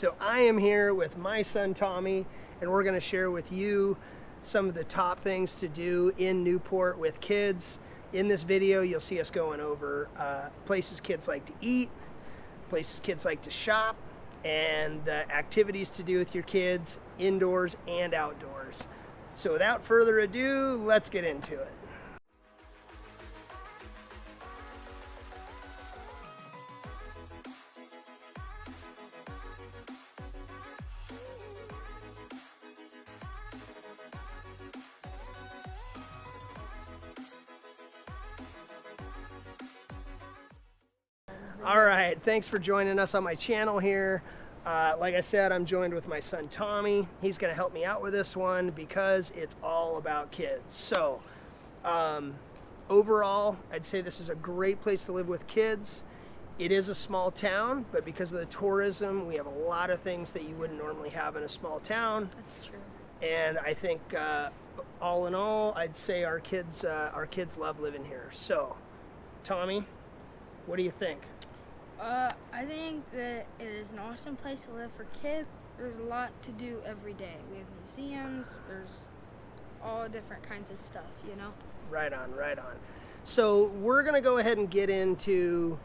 So I am here with my son Tommy, and we're going to share with you some of the top things to do in Newport with kids. In this video, you'll see us going over places kids like to eat, places kids like to shop, and the activities to do with your kids indoors and outdoors. So without further ado, let's get into it. All right, thanks for joining us on my channel here. Like I said, I'm joined with my son Tommy. He's going to help me out with this one because it's all about kids. So overall, I'd say this is a great place to live with kids. It is a small town, but because of the tourism, we have a lot of things that you wouldn't normally have in a small town. That's true. And I think all in all, I'd say our kids love living here. So, Tommy, what do you think? I think that it is an awesome place to live for kids. There's a lot to do every day. We have museums, there's all different kinds of stuff, you know? Right on, right on. So we're going to go ahead and get into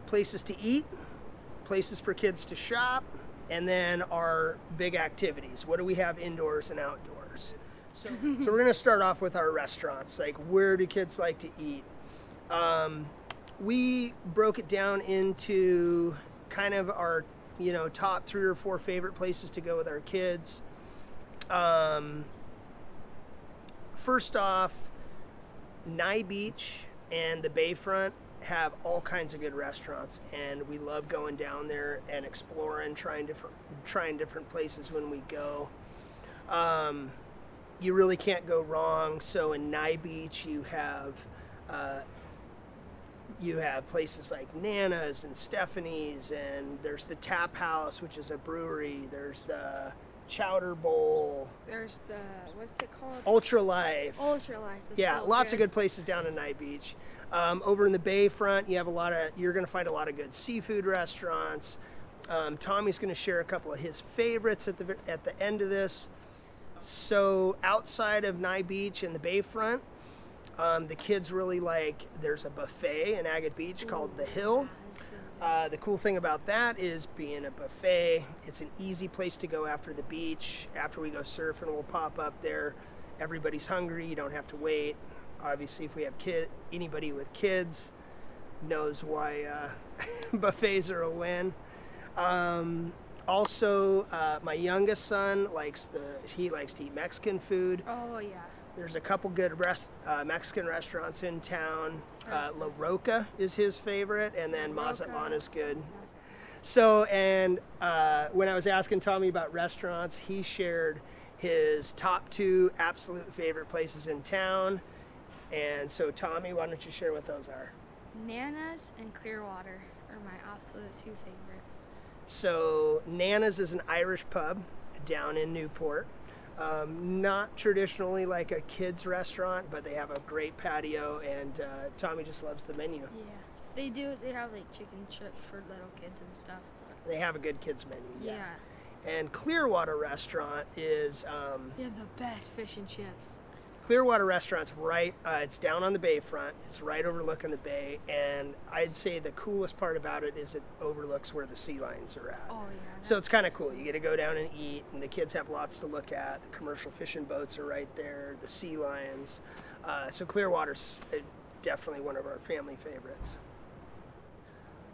places to eat, places for kids to shop, and then our big activities. What do we have indoors and outdoors? So we're going to start off with our restaurants. Like, where do kids like to eat? We broke it down into kind of our, top 3 or 4 favorite places to go with our kids. First off, Nye Beach and the Bayfront have all kinds of good restaurants, and we love going down there and exploring, trying different places when we go. You really can't go wrong. So in Nye Beach, you have places like Nana's and Stephanie's, and there's the Tap House, which is a brewery. There's the Chowder Bowl. There's the, what's it called? Ultra Life. Ultra Life. Yeah, lots of good places down in Nye Beach. Over in the Bayfront, you're going to find a lot of good seafood restaurants. Tommy's going to share a couple of his favorites at the end of this. So outside of Nye Beach and the Bayfront, the kids really there's a buffet in Agate Beach called The Hill. The cool thing about that is being a buffet, it's an easy place to go after the beach. After we go surfing, we'll pop up there. Everybody's hungry, you don't have to wait. Obviously, if we have anybody with kids knows why buffets are a win. Also, my youngest son likes to eat Mexican food. Oh, yeah. There's a couple good Mexican restaurants in town. La Roca is his favorite, and then Mazatlan is good. So, and when I was asking Tommy about restaurants, he shared his top 2 absolute favorite places in town. And so, Tommy, why don't you share what those are? Nana's and Clearwater are my absolute 2 favorite. So, Nana's is an Irish pub down in Newport. Not traditionally like a kids restaurant, but they have a great patio, and Tommy just loves the menu. Yeah, they do. They have chicken strips for little kids and stuff. They have a good kids menu. Yeah. And Clearwater Restaurant is they have the best fish and chips. Clearwater Restaurant's right. It's down on the Bayfront. It's right overlooking the bay, and I'd say the coolest part about it is it overlooks where the sea lions are at. Oh yeah. So it's kind of cool. You get to go down and eat, and the kids have lots to look at. The commercial fishing boats are right there. The sea lions. So Clearwater's definitely one of our family favorites.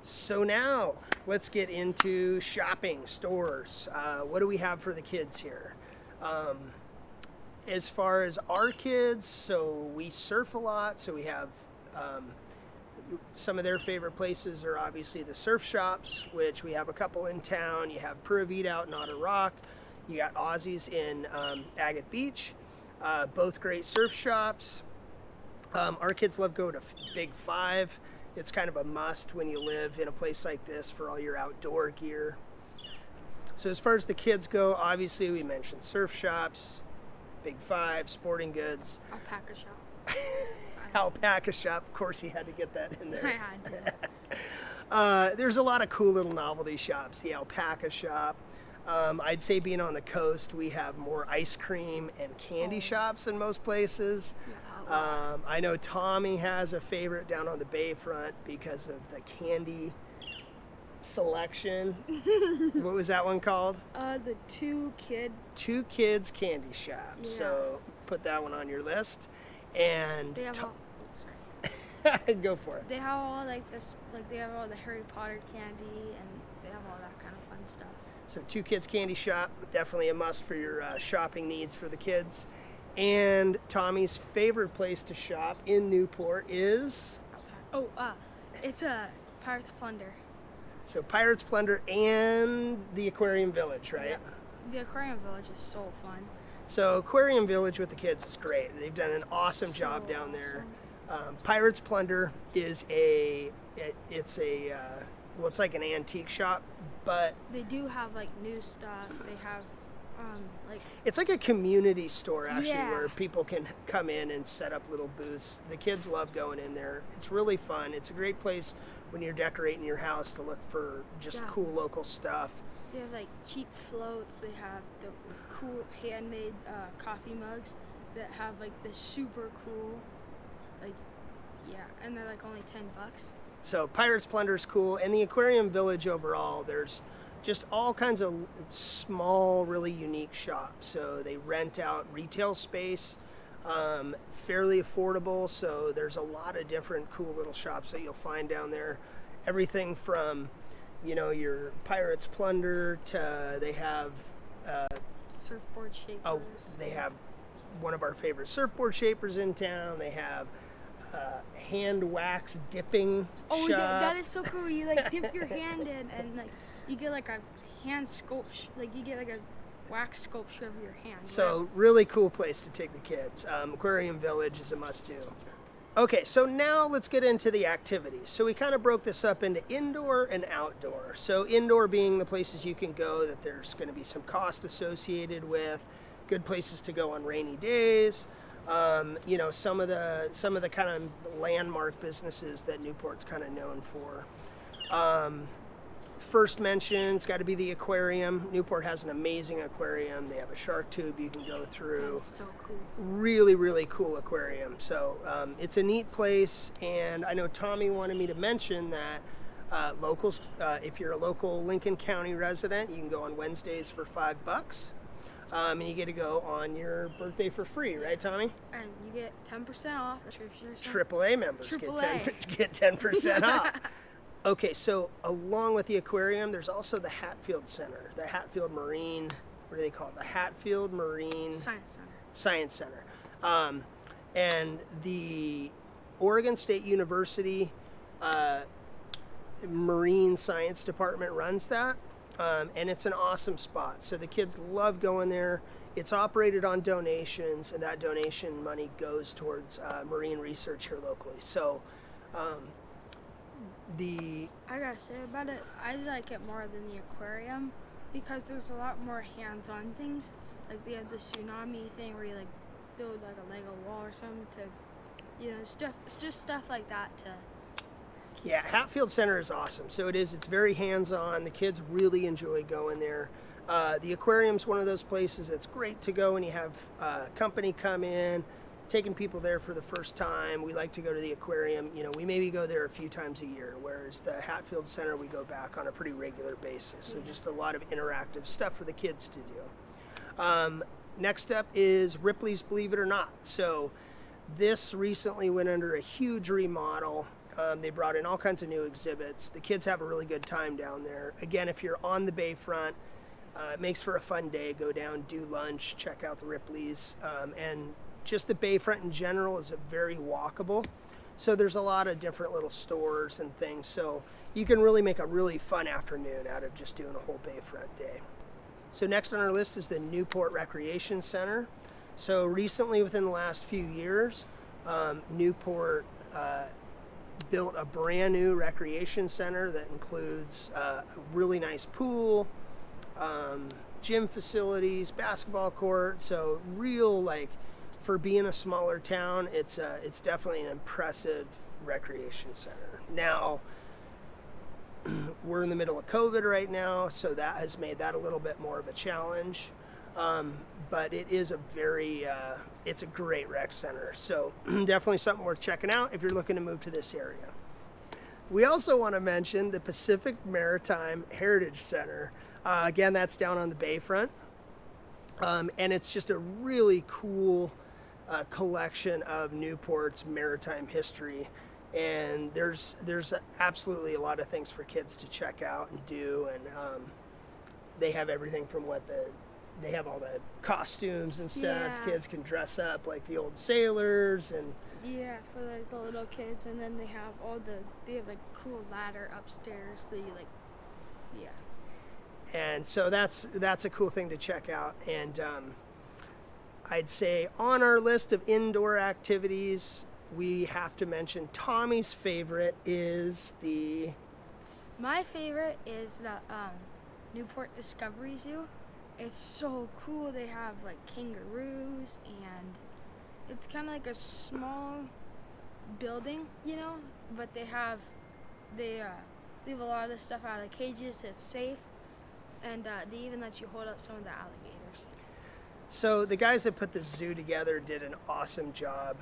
So now let's get into shopping, stores. What do we have for the kids here? As far as our kids, so we surf a lot, so we have some of their favorite places are obviously the surf shops, which we have a couple in town. You have Pura Vida out in Otter Rock. You got Aussie's in Agate Beach, both great surf shops. Our kids love go to Big Five. It's kind of a must when you live in a place like this for all your outdoor gear. So as far as the kids go, obviously we mentioned surf shops, Big Five, sporting goods. Alpaca shop. Alpaca shop, of course you had to get that in there. I had There's a lot of cool little novelty shops. The alpaca shop. I'd say being on the coast, we have more ice cream and candy shops than most places. I know Tommy has a favorite down on the Bayfront because of the candy selection. What was that one called? The Two Kids Candy Shop. Yeah. So put that one on your list. And They have go for it. They have all they have all the Harry Potter candy, and they have all that kind of fun stuff. So Two Kids Candy Shop, definitely a must for your shopping needs for the kids. And Tommy's favorite place to shop in Newport is? It's a Pirates Plunder. So Pirates Plunder and the Aquarium Village, right? Yeah. The Aquarium Village is so fun. So Aquarium Village with the kids is great. They've done an awesome job down there. Pirates Plunder is it's like an antique shop, but they do have like new stuff. They have it's like a community store actually, Yeah. where people can come in and set up little booths. The kids love going in there. It's really fun. It's a great place when you're decorating your house to look for just cool local stuff. They have like cheap floats. They have the cool handmade coffee mugs that have like the super cool, and they're like only $10. So Pirates Plunder is cool, and the Aquarium Village overall, there's just all kinds of small, really unique shops. So they rent out retail space, fairly affordable. So there's a lot of different cool little shops that you'll find down there. Everything from, your Pirates Plunder to they have Surfboard shapers. They have one of our favorite surfboard shapers in town. They have hand wax dipping shop. That is so cool. You dip your hand in and you get like a hand sculpture, you get like a wax sculpture of your hand. So really cool place to take the kids. Aquarium Village is a must-do. Okay, so now let's get into the activities. So we kind of broke this up into indoor and outdoor. So indoor being the places you can go that there's going to be some cost associated with, good places to go on rainy days. Some of the kind of landmark businesses that Newport's kind of known for. First mention, it's got to be the aquarium. Newport has an amazing aquarium. They have a shark tube you can go through. That is so cool. Really, really cool aquarium. So it's a neat place, and I know Tommy wanted me to mention that locals, if you're a local Lincoln County resident, you can go on Wednesdays for $5. And you get to go on your birthday for free, right, Tommy? And you get 10% off. AAA members AAA. get 10% off. Okay, so along with the aquarium, there's also the Hatfield Center, the Hatfield Marine, what do they call it? The Hatfield Marine Science Center. And the Oregon State University Marine Science Department runs that. And it's an awesome spot. So the kids love going there. It's operated on donations, and that donation money goes towards marine research here locally. So I gotta say about it, I like it more than the aquarium because there's a lot more hands-on things. Like they have the tsunami thing where you build like a Lego wall or something to, stuff. It's just stuff like that to. Yeah, Hatfield Center is awesome. So it's very hands-on. The kids really enjoy going there. The aquarium's one of those places that's great to go when you have company come in, taking people there for the first time. We like to go to the aquarium. We maybe go there a few times a year, whereas the Hatfield Center, we go back on a pretty regular basis. So just a lot of interactive stuff for the kids to do. Next up is Ripley's Believe It or Not. So this recently went under a huge remodel. They brought in all kinds of new exhibits. The kids have a really good time down there. Again, if you're on the Bayfront, it makes for a fun day. Go down, do lunch, check out the Ripley's. And just the Bayfront in general is very walkable. So there's a lot of different little stores and things. So you can really make a really fun afternoon out of just doing a whole Bayfront day. So next on our list is the Newport Recreation Center. So recently, within the last few years, Newport built a brand new recreation center that includes a really nice pool, gym facilities, basketball court. So real, for being a smaller town, it's definitely an impressive recreation center. Now, we're in the middle of COVID right now, so that has made that a little bit more of a challenge. But it is it's a great rec center. So definitely something worth checking out if you're looking to move to this area. We also want to mention the Pacific Maritime Heritage Center. Again, that's down on the Bayfront. And it's just a really cool collection of Newport's maritime history. And there's absolutely a lot of things for kids to check out and do. And they have everything from they have all the costumes and stuff. Yeah. Kids can dress up like the old sailors and Yeah, for like the little kids, and then they have like cool ladder upstairs. So you like, yeah. And so that's a cool thing to check out. And I'd say on our list of indoor activities, we have to mention Tommy's favorite is My favorite is the Newport Discovery Zoo. It's so cool. They have like kangaroos, and it's kind of like a small building, but they leave a lot of the stuff out of the cages so it's safe, and they even let you hold up some of the alligators. So the guys that put this zoo together did an awesome job,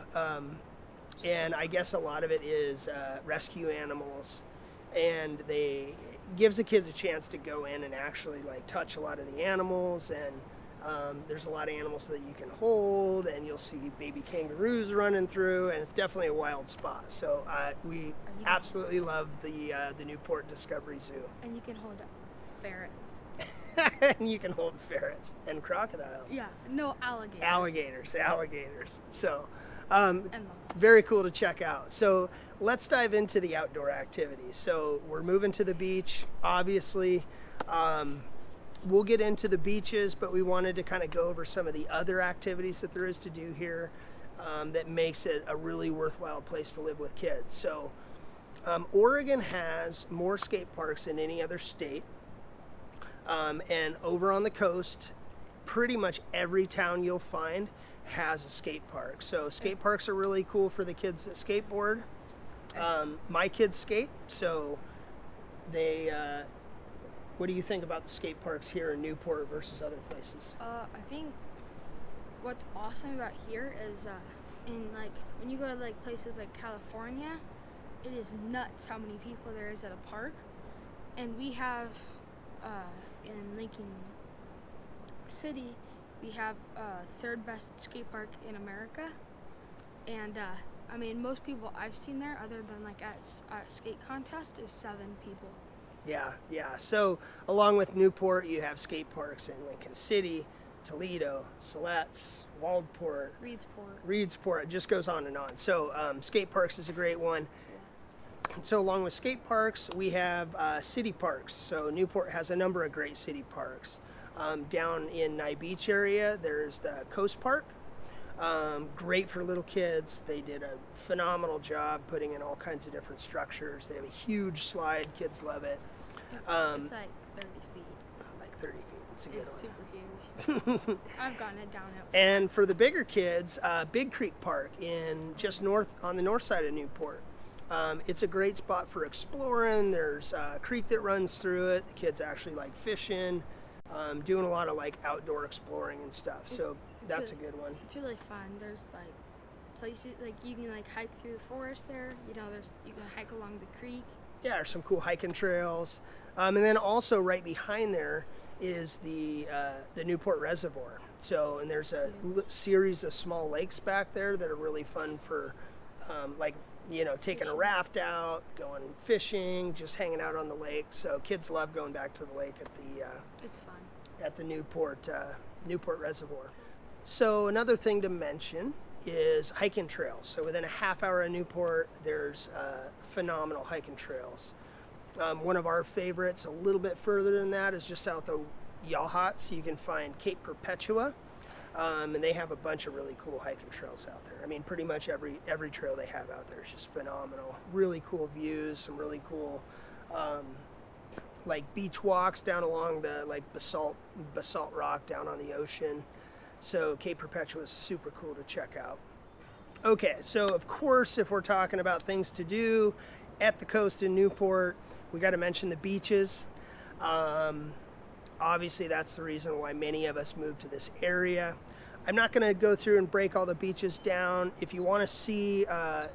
and I guess a lot of it is rescue animals, and they gives the kids a chance to go in and actually like touch a lot of the animals, and there's a lot of animals that you can hold, and you'll see baby kangaroos running through, and it's definitely a wild spot. So we absolutely love the Newport Discovery Zoo. And you can hold up ferrets. And you can hold ferrets and crocodiles. Yeah, no alligators. Alligators. So And very cool to check out. So let's dive into the outdoor activities. So we're moving to the beach, obviously. We'll get into the beaches, but we wanted to kind of go over some of the other activities that there is to do here that makes it a really worthwhile place to live with kids. So Oregon has more skate parks than any other state. And over on the coast, pretty much every town you'll find has a skate park. So skate parks are really cool for the kids that skateboard. My kids skate, so they... what do you think about the skate parks here in Newport versus other places? I think what's awesome about here is when you go to places like California, it is nuts how many people there is at a park. And we have in Lincoln City, we have third best skate park in America. And most people I've seen there, other than at skate contest, is 7 people. Yeah. So along with Newport, you have skate parks in Lincoln City, Toledo, Siletz, Waldport, Reedsport. It just goes on and on. So skate parks is a great one. So along with skate parks, we have city parks. So Newport has a number of great city parks. Down in Nye Beach area, there's the Coast Park. Great for little kids. They did a phenomenal job putting in all kinds of different structures. They have a huge slide. Kids love it. It's like 30 feet. Like 30 feet. It's a good It's one. super huge. I've gotten it down it. And for the bigger kids, Big Creek Park in just on the north side of Newport. It's a great spot for exploring. There's a creek that runs through it. The kids actually like fishing, doing a lot of outdoor exploring and stuff. So that's a good one. It's really fun. There's places you can hike through the forest there. You can hike along the creek. Yeah, there's some cool hiking trails. And then also right behind there is the Newport Reservoir. So, and there's a series of small lakes back there that are really fun for taking a raft out, going fishing, just hanging out on the lake. So kids love going back to the lake It's fun. at the Newport Reservoir. So another thing to mention is hiking trails. So within a half hour of Newport, there's phenomenal hiking trails. One of our favorites, a little bit further than that, is just south of Yachats. You can find Cape Perpetua, and they have a bunch of really cool hiking trails out there. Pretty much every trail they have out there is just phenomenal. Really cool views, some really cool beach walks down along the basalt rock down on the ocean. So Cape Perpetua is super cool to check out. Okay, so of course, if we're talking about things to do at the coast in Newport, we got to mention the beaches. Obviously, that's the reason why many of us moved to this area. I'm not going to go through and break all the beaches down. If you want to see a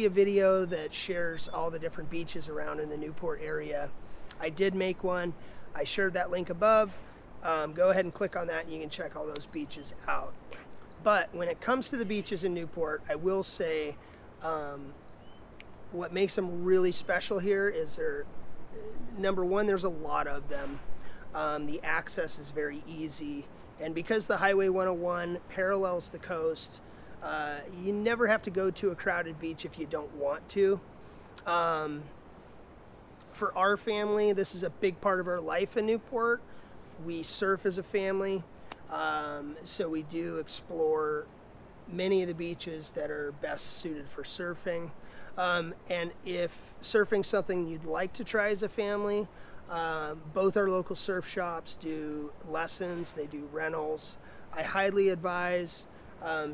video that shares all the different beaches around in the Newport area, I did make one. I shared that link above. Go ahead and click on that and you can check all those beaches out. But when it comes to the beaches in Newport, I will say what makes them really special here is number one, there's a lot of them. The access is very easy. And because the Highway 101 parallels the coast, you never have to go to a crowded beach if you don't want to. For our family, this is a big part of our life in Newport. We surf as a family, so we do explore many of the beaches that are best suited for surfing. And if surfing's something you'd like to try as a family, both our local surf shops do lessons, they do rentals. I highly advise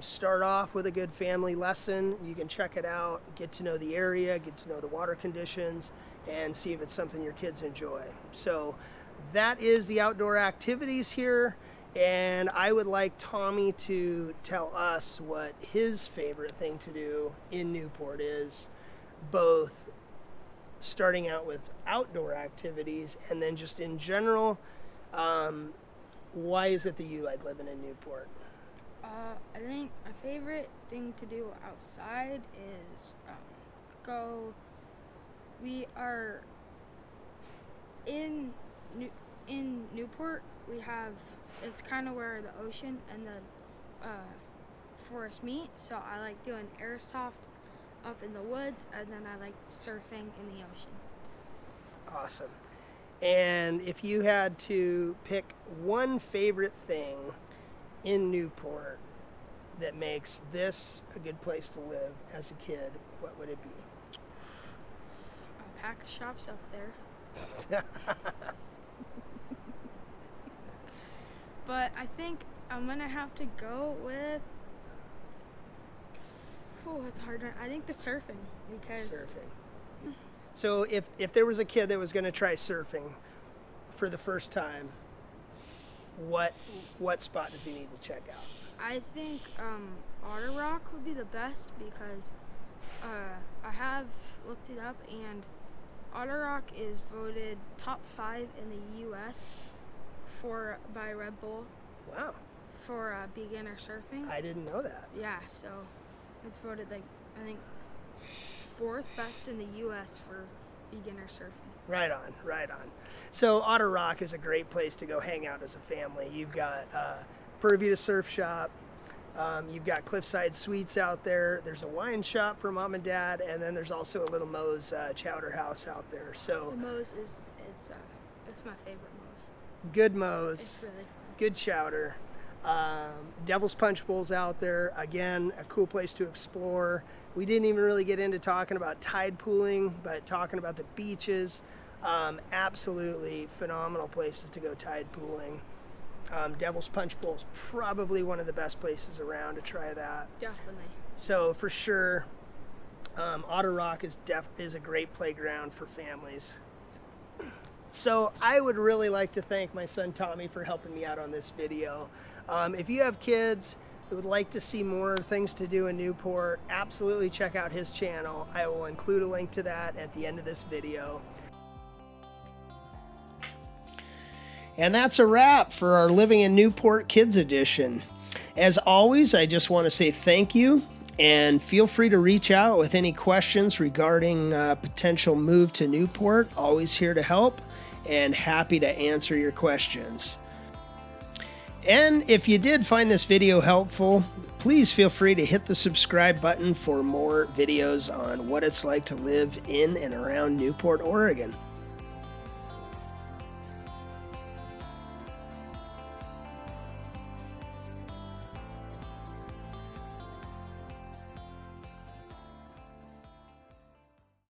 start off with a good family lesson. You can check it out, get to know the area, get to know the water conditions, and see if it's something your kids enjoy. So that is the outdoor activities here, and I would like Tommy to tell us what his favorite thing to do in Newport is, both starting out with outdoor activities and then just in general. Why is it that you like living in Newport? I think my favorite thing to do outside is we are in Newport. It's kind of where the ocean and the forest meet, so I like doing airsoft up in the woods, and then I like surfing in the ocean. Awesome. And if you had to pick one favorite thing in Newport that makes this a good place to live as a kid, what would it be? A pack of shops up there. But I think I'm gonna have to go with. Oh, it's harder. I think the surfing, because surfing. So if there was a kid that was going to try surfing for the first time, what spot does he need to check out? I think Otter Rock would be the best, because I have looked it up, and Otter Rock is voted top 5 in the U.S. by Red Bull. Wow. For beginner surfing. I didn't know that. Yeah, so it's voted I think 4th best in the U.S. for beginner surfing. Right on. So Otter Rock is a great place to go hang out as a family. You've got Perpetua Surf Shop. You've got Cliffside Suites out there. There's a wine shop for mom and dad, and then there's also a little Moe's Chowder House out there. So the Moe's it's my favorite Moe's. Good Moe's. It's really fun. Good chowder. Devil's Punch Bowl's out there. Again, a cool place to explore. We didn't even really get into talking about tide pooling, but talking about the beaches. Absolutely phenomenal places to go tide pooling. Devil's Punch Bowl is probably one of the best places around to try that. Definitely. So for sure, Otter Rock is a great playground for families. So I would really like to thank my son Tommy for helping me out on this video. If you have kids who would like to see more things to do in Newport, absolutely check out his channel. I will include a link to that at the end of this video. And that's a wrap for our Living in Newport Kids Edition. As always, I just want to say thank you, and feel free to reach out with any questions regarding potential move to Newport. Always here to help and happy to answer your questions. And if you did find this video helpful, please feel free to hit the subscribe button for more videos on what it's like to live in and around Newport, Oregon.